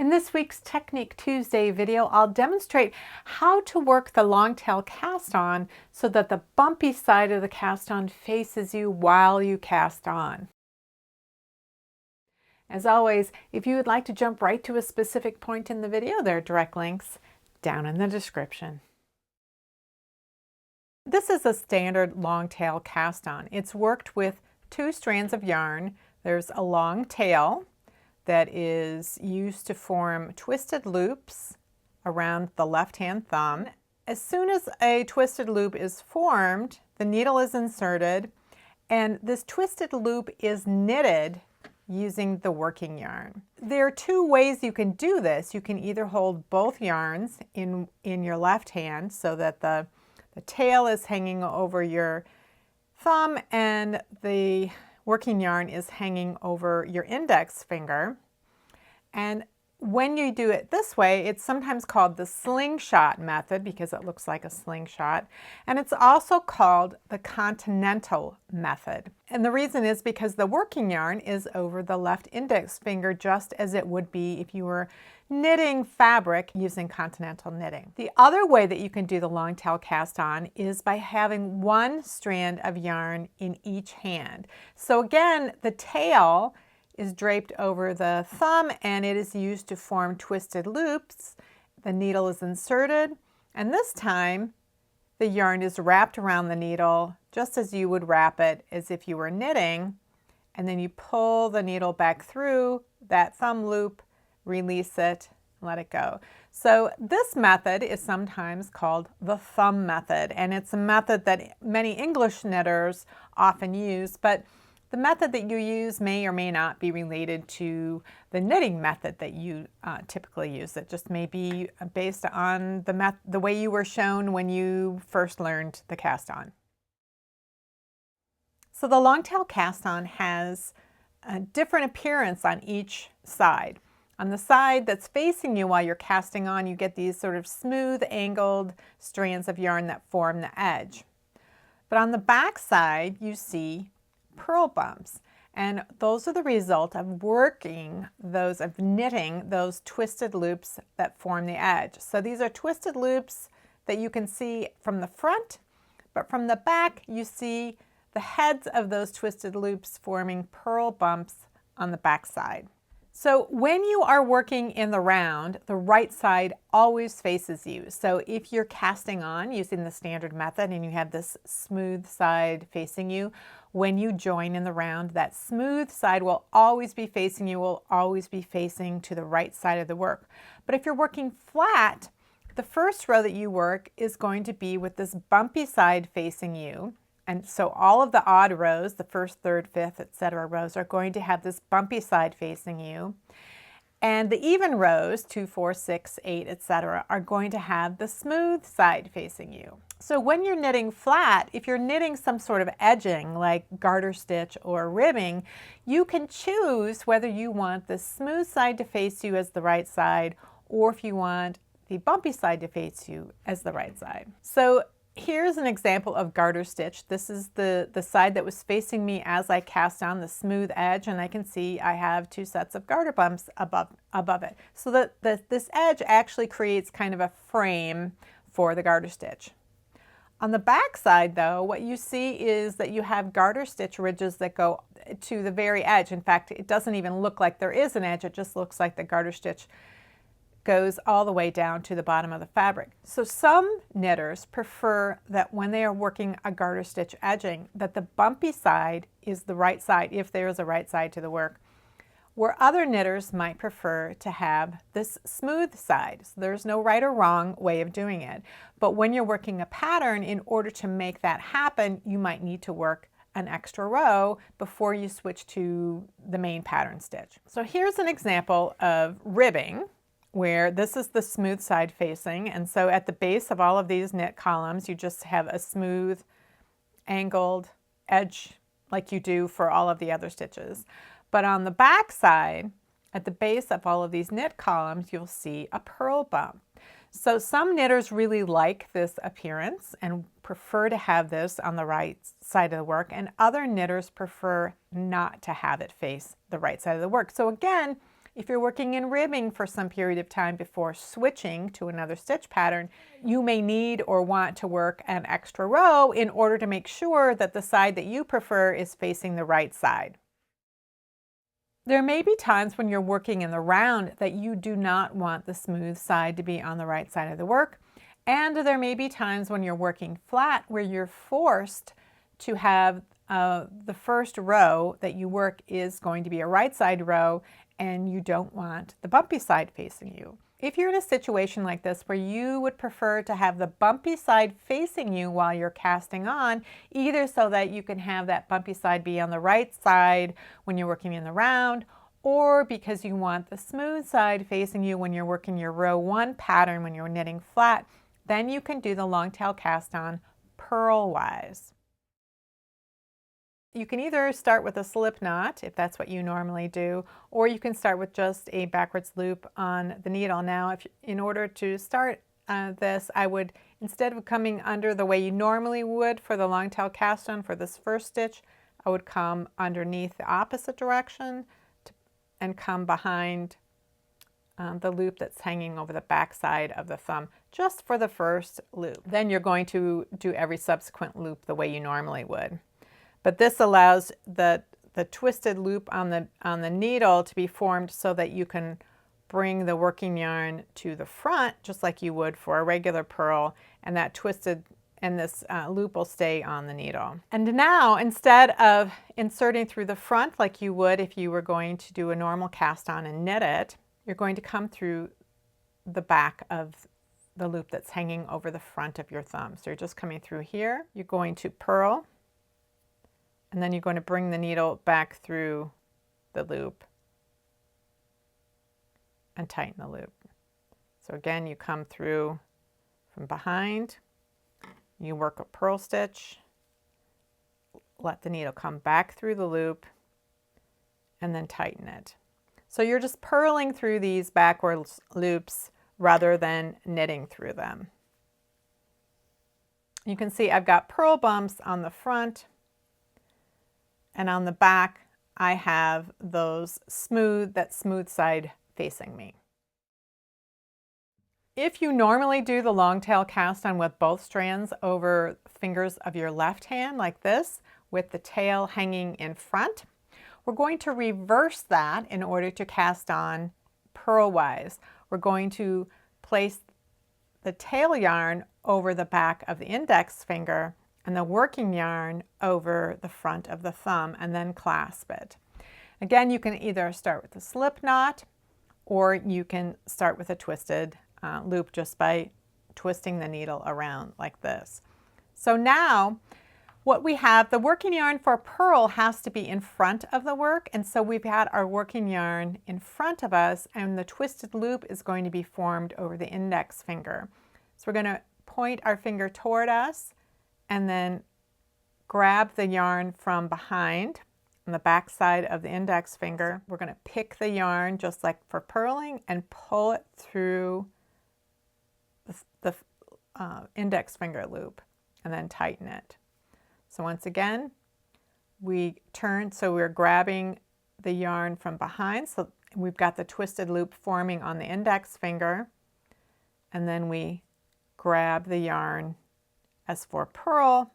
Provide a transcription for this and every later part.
In this week's Technique Tuesday video, I'll demonstrate how to work the long tail cast on so that the bumpy side of the cast on faces you while you cast on. As always, if you would like to jump right to a specific point in the video, there are direct links down in the description. This is a standard long tail cast on. It's worked with 2 strands of yarn. There's a long tail that is used to form twisted loops around the left-hand thumb. As soon as a twisted loop is formed, the needle is inserted, and this twisted loop is knitted using the working yarn. There are 2 ways you can do this. You can either hold both yarns in your left hand so that the tail is hanging over your thumb and the working yarn is hanging over your index finger. And when you do it this way, it's sometimes called the slingshot method because it looks like a slingshot. And it's also called the Continental method. And the reason is because the working yarn is over the left index finger, just as it would be if you were knitting fabric using Continental knitting. The other way that you can do the long tail cast on is by having 1 strand of yarn in each hand. So again, the tail is draped over the thumb and it is used to form twisted loops. The needle is inserted, and this time the yarn is wrapped around the needle just as you would wrap it as if you were knitting, and then you pull the needle back through that thumb loop, release it, let it go. So this method is sometimes called the thumb method, and it's a method that many English knitters often use, but the method that you use may or may not be related to the knitting method that you typically use. It just may be based on the way you were shown when you first learned the cast on. So the long tail cast on has a different appearance on each side. On the side that's facing you while you're casting on, you get these sort of smooth angled strands of yarn that form the edge. But on the back side, you see purl bumps, and those are the result of knitting those twisted loops that form the edge. So these are twisted loops that you can see from the front, but from the back you see the heads of those twisted loops forming purl bumps on the back side. So when you are working in the round, the right side always faces you. So if you're casting on using the standard method and you have this smooth side facing you, when you join in the round, that smooth side will always be facing you, will always be facing to the right side of the work. But if you're working flat, the first row that you work is going to be with this bumpy side facing you. And so all of the odd rows, the 1st, 3rd, 5th, etc. rows are going to have this bumpy side facing you. And the even rows, 2, 4, 6, 8, etc. are going to have the smooth side facing you. So when you're knitting flat, if you're knitting some sort of edging like garter stitch or ribbing, you can choose whether you want the smooth side to face you as the right side or if you want the bumpy side to face you as the right side. So here's an example of garter stitch. This is the side that was facing me as I cast on the smooth edge, and I can see I have 2 sets of garter bumps above it. So that this edge actually creates kind of a frame for the garter stitch. On the back side though, what you see is that you have garter stitch ridges that go to the very edge. In fact, it doesn't even look like there is an edge, it just looks like the garter stitch goes all the way down to the bottom of the fabric. So some knitters prefer that when they are working a garter stitch edging, that the bumpy side is the right side, if there is a right side to the work, where other knitters might prefer to have this smooth side. So there's no right or wrong way of doing it. But when you're working a pattern, in order to make that happen, you might need to work an extra row before you switch to the main pattern stitch. So here's an example of ribbing, where this is the smooth side facing, and so at the base of all of these knit columns you just have a smooth angled edge like you do for all of the other stitches. But on the back side, at the base of all of these knit columns, you'll see a purl bump. So some knitters really like this appearance and prefer to have this on the right side of the work, and other knitters prefer not to have it face the right side of the work. So again, If you're working in ribbing for some period of time before switching to another stitch pattern, you may need or want to work an extra row in order to make sure that the side that you prefer is facing the right side. There may be times when you're working in the round that you do not want the smooth side to be on the right side of the work. And there may be times when you're working flat where you're forced to have the first row that you work is going to be a right side row and you don't want the bumpy side facing you. If you're in a situation like this where you would prefer to have the bumpy side facing you while you're casting on, either so that you can have that bumpy side be on the right side when you're working in the round, or because you want the smooth side facing you when you're working your row 1 pattern when you're knitting flat, then you can do the long tail cast on purlwise. You can either start with a slip knot, if that's what you normally do, or you can start with just a backwards loop on the needle. Now, in order to start this, I would, instead of coming under the way you normally would for the long tail cast on for this first stitch, I would come underneath the opposite direction and come behind the loop that's hanging over the back side of the thumb, just for the first loop. Then you're going to do every subsequent loop the way you normally would. But this allows the twisted loop on the needle to be formed so that you can bring the working yarn to the front just like you would for a regular purl, and that twisted and this loop will stay on the needle. And now, instead of inserting through the front like you would if you were going to do a normal cast on and knit it, you're going to come through the back of the loop that's hanging over the front of your thumb. So you're just coming through here, you're going to purl, and then you're going to bring the needle back through the loop and tighten the loop. So again, you come through from behind, you work a purl stitch, let the needle come back through the loop, and then tighten it. So you're just purling through these backwards loops rather than knitting through them. You can see I've got purl bumps on the front, and on the back, I have those that smooth side facing me. If you normally do the long tail cast on with both strands over fingers of your left hand like this, with the tail hanging in front, we're going to reverse that in order to cast on purlwise. We're going to place the tail yarn over the back of the index finger and the working yarn over the front of the thumb, and then clasp it. Again, you can either start with a slip knot, or you can start with a twisted loop just by twisting the needle around like this. So now what we have, the working yarn for purl has to be in front of the work, and so we've had our working yarn in front of us, and the twisted loop is going to be formed over the index finger. So we're going to point our finger toward us and then grab the yarn from behind on the back side of the index finger. We're going to pick the yarn just like for purling and pull it through the index finger loop and then tighten it. So once again, we turn, so we're grabbing the yarn from behind, so we've got the twisted loop forming on the index finger, and then we grab the yarn as for purl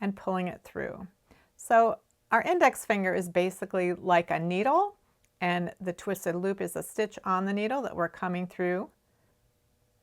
and pulling it through. So our index finger is basically like a needle, and the twisted loop is a stitch on the needle that we're coming through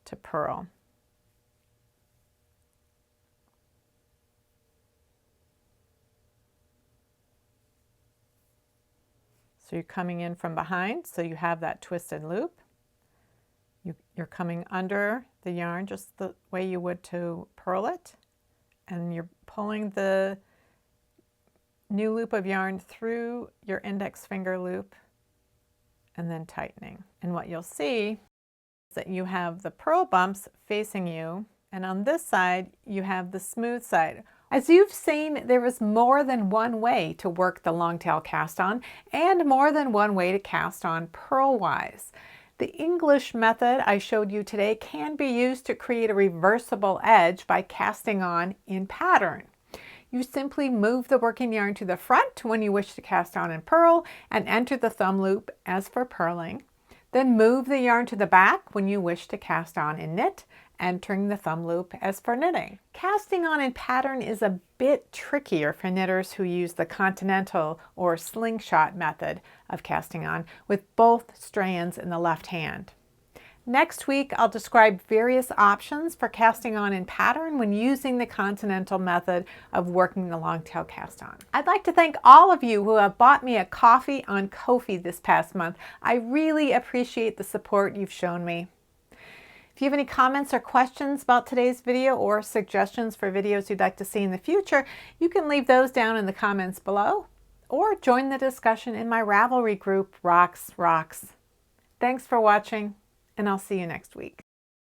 to purl. So you're coming in from behind, so you have that twisted loop. You're coming under the yarn just the way you would to purl it, and you're pulling the new loop of yarn through your index finger loop and then tightening. And what you'll see is that you have the purl bumps facing you, and on this side you have the smooth side. As you've seen, there is more than one way to work the long tail cast on, and more than one way to cast on purlwise. The English method I showed you today can be used to create a reversible edge by casting on in pattern. You simply move the working yarn to the front when you wish to cast on and purl, and enter the thumb loop as for purling. Then move the yarn to the back when you wish to cast on and knit, entering the thumb loop as for knitting. Casting on in pattern is a bit trickier for knitters who use the Continental or slingshot method of casting on with both strands in the left hand. Next week, I'll describe various options for casting on in pattern when using the Continental method of working the long tail cast on. I'd like to thank all of you who have bought me a coffee on Ko-fi this past month. I really appreciate the support you've shown me. If you have any comments or questions about today's video or suggestions for videos you'd like to see in the future, you can leave those down in the comments below or join the discussion in my Ravelry group, Rocks. Thanks for watching, and I'll see you next week.